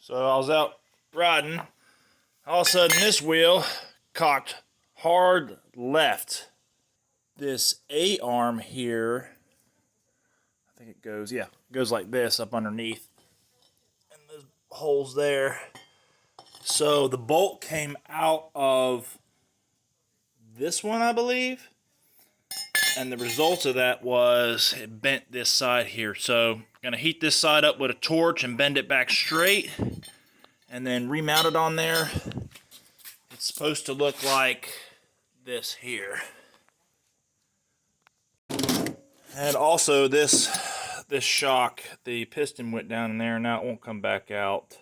So I was out riding. All of a sudden, this wheel cocked hard left. This A-arm here, I think it goes like this up underneath. And there's holes there. So the bolt came out of this one, I believe. And the result of that was it bent this side here. So I'm going to heat this side up with a torch and bend it back straight. And then remount it on there. It's supposed to look like this here. And also this shock, the piston went down in there and now it won't come back out.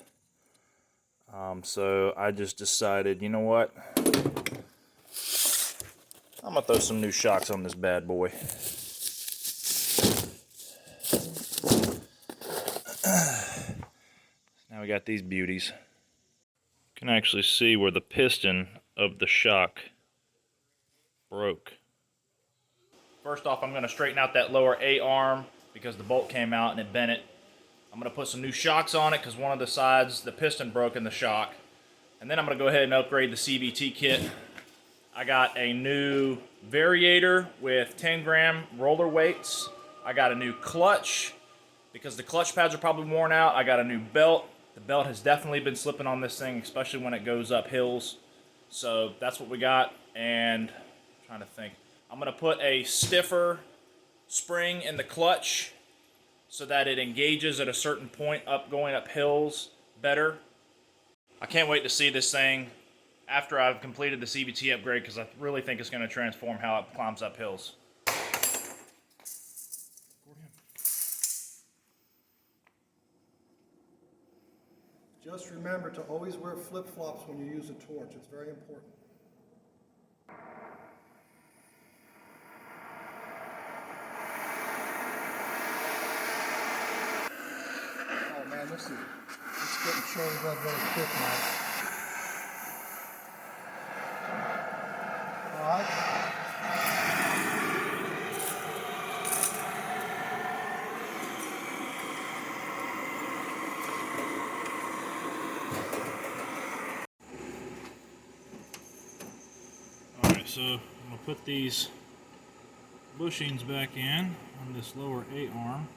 So I just decided, you know what? I'm gonna throw some new shocks on this bad boy. Now we got these beauties. You can actually see where the piston of the shock broke. First off, I'm going to straighten out that lower A-arm because the bolt came out and it bent it. I'm going to put some new shocks on it because one of the sides, the piston broke in the shock. And then I'm going to go ahead and upgrade the CVT kit. I got a new Variator with 10-gram roller weights. I got a new clutch because the clutch pads are probably worn out. I got a new belt. The belt has definitely been slipping on this thing, especially when it goes up hills. So that's what we got. And I'm trying to think. I'm going to put a stiffer spring in the clutch so that it engages at a certain point going up hills better. I can't wait to see this thing after I've completed the CVT upgrade because I really think it's going to transform how it climbs up hills. Just remember to always wear flip-flops when you use a torch. It's very important. Oh man, it's getting shorter red really quick now. All right. Alright, so I'm going to put these bushings back in on this lower A-arm.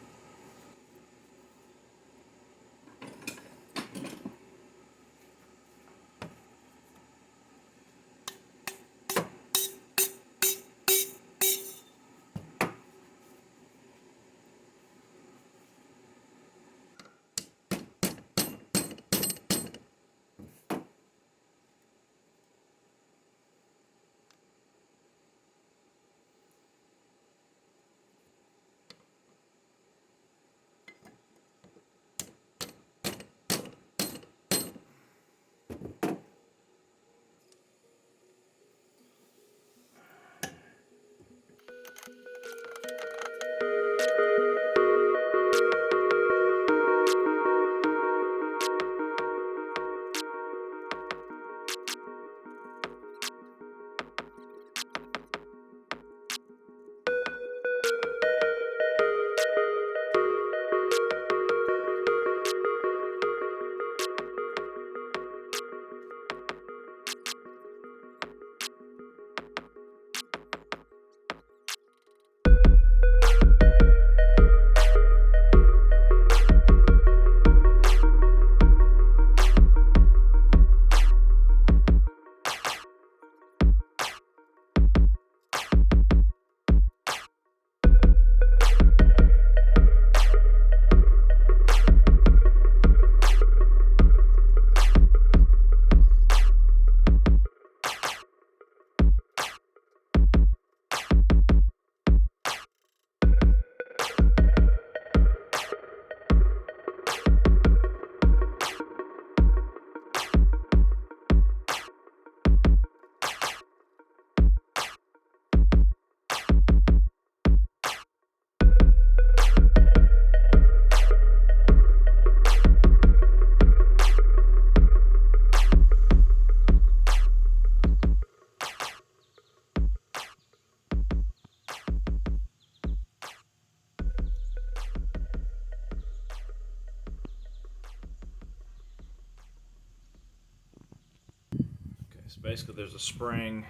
So basically there's a spring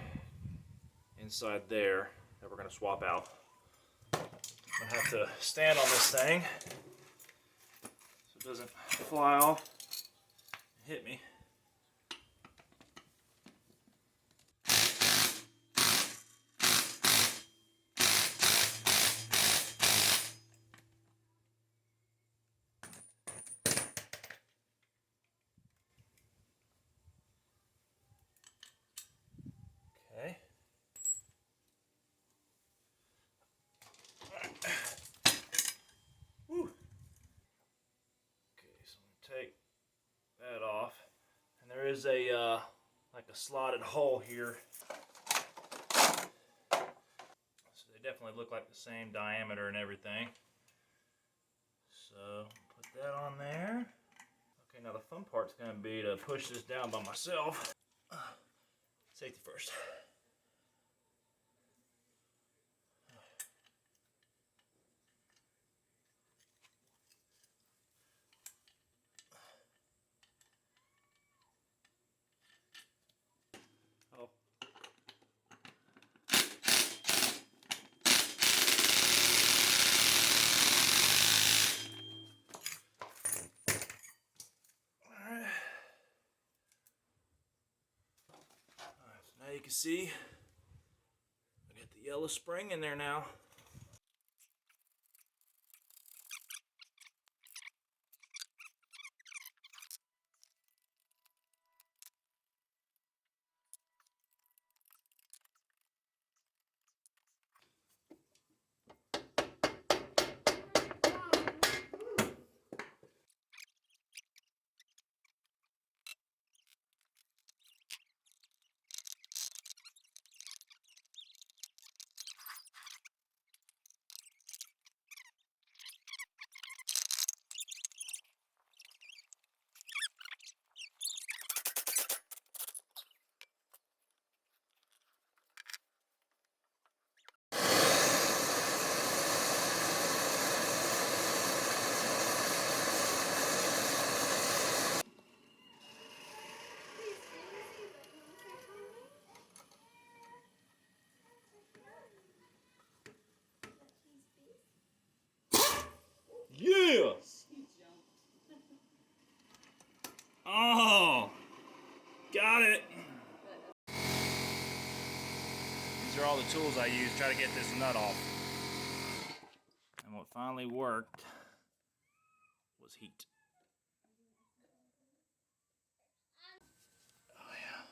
inside there that we're going to swap out. I'm going to have to stand on this thing so it doesn't fly off and hit me. Okay. Whew. Okay, so I'm going to take that off. And there is a like a slotted hole here. So they definitely look like the same diameter and everything. So put that on there. Okay, now the fun part's going to be to push this down by myself. Safety first. Oh. Alright. So now you can see I got the yellow spring in there now. Yeah! Oh! Got it! These are all the tools I use to try to get this nut off. And what finally worked was heat. Oh yeah.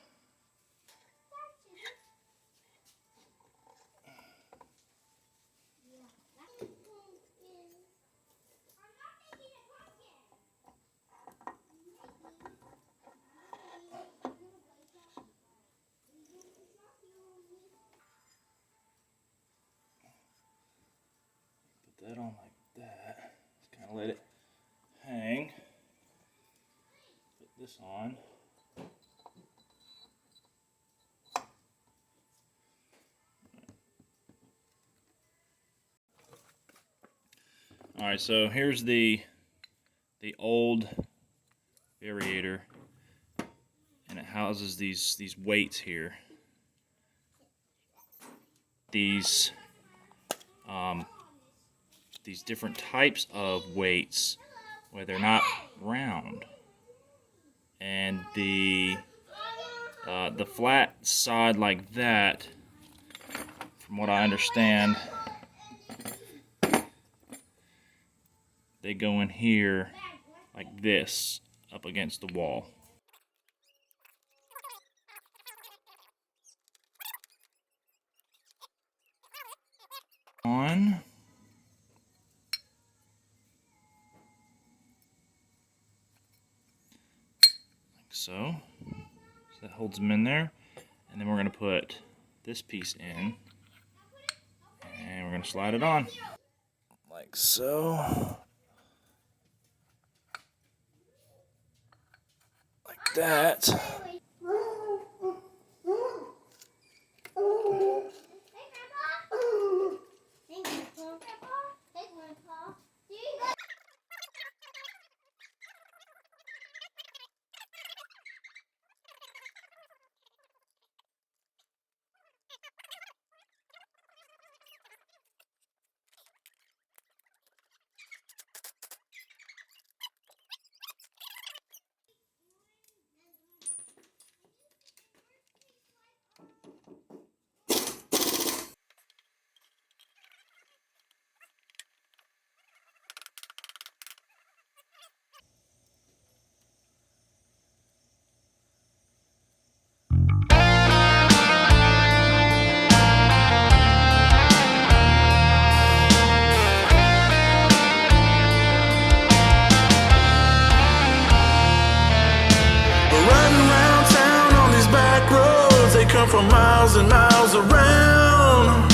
Put that on like that. Just kind of let it hang. Put this on. All right, so here's the old Variator, and it houses these weights here. These different types of weights, where they're not round, and the flat side like that, from what I understand, they go in here like this, up against the wall. On. Like so. So that holds them in there. And then we're going to put this piece in. And we're going to slide it on. Like so. Like that. come for miles and miles around,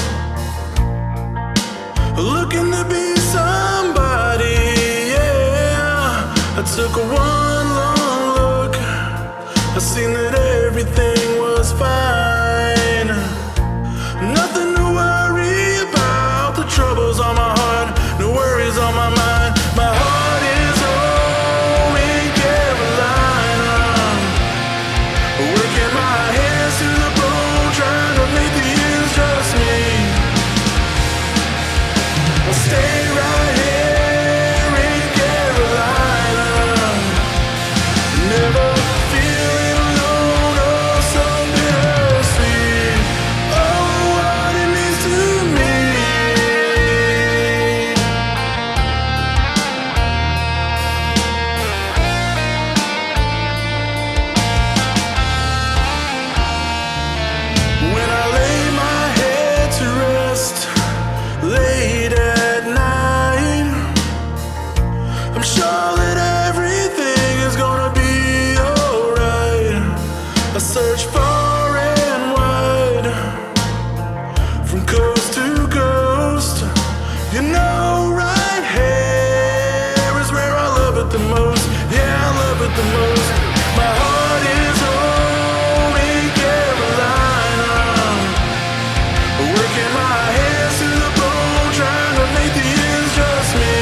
looking to be somebody, yeah. I took one long look, I seen that everything was fine. Nothing to worry about, the troubles on my heart, no worries on my mind. My heart is home in Carolina, working my hands to the bone, trying to make the ends just me. I'll stay right here in Carolina, never feeling alone or so bittersweet. Oh, what it means to me. When I lay my head to rest late at night, I'm sure that everything is gonna be alright. I search far and wide, from coast to coast. You know, right here is where I love it the most. Yeah, I love it the most. My heart is home in Carolina, working my hands to the bone, trying to make the ends just me.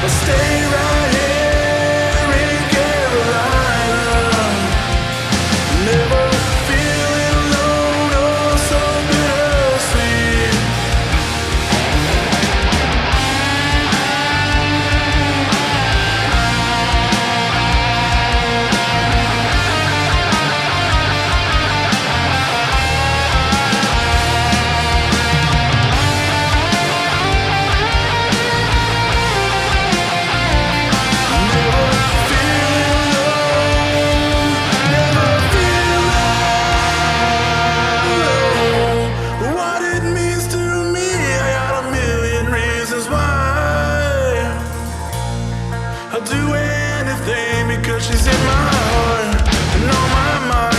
I'll stay right here in Carolina, never feeling alone or so bittersweet. What it means to me, I got a million reasons why. I'll do anything because she's in my heart and on my mind.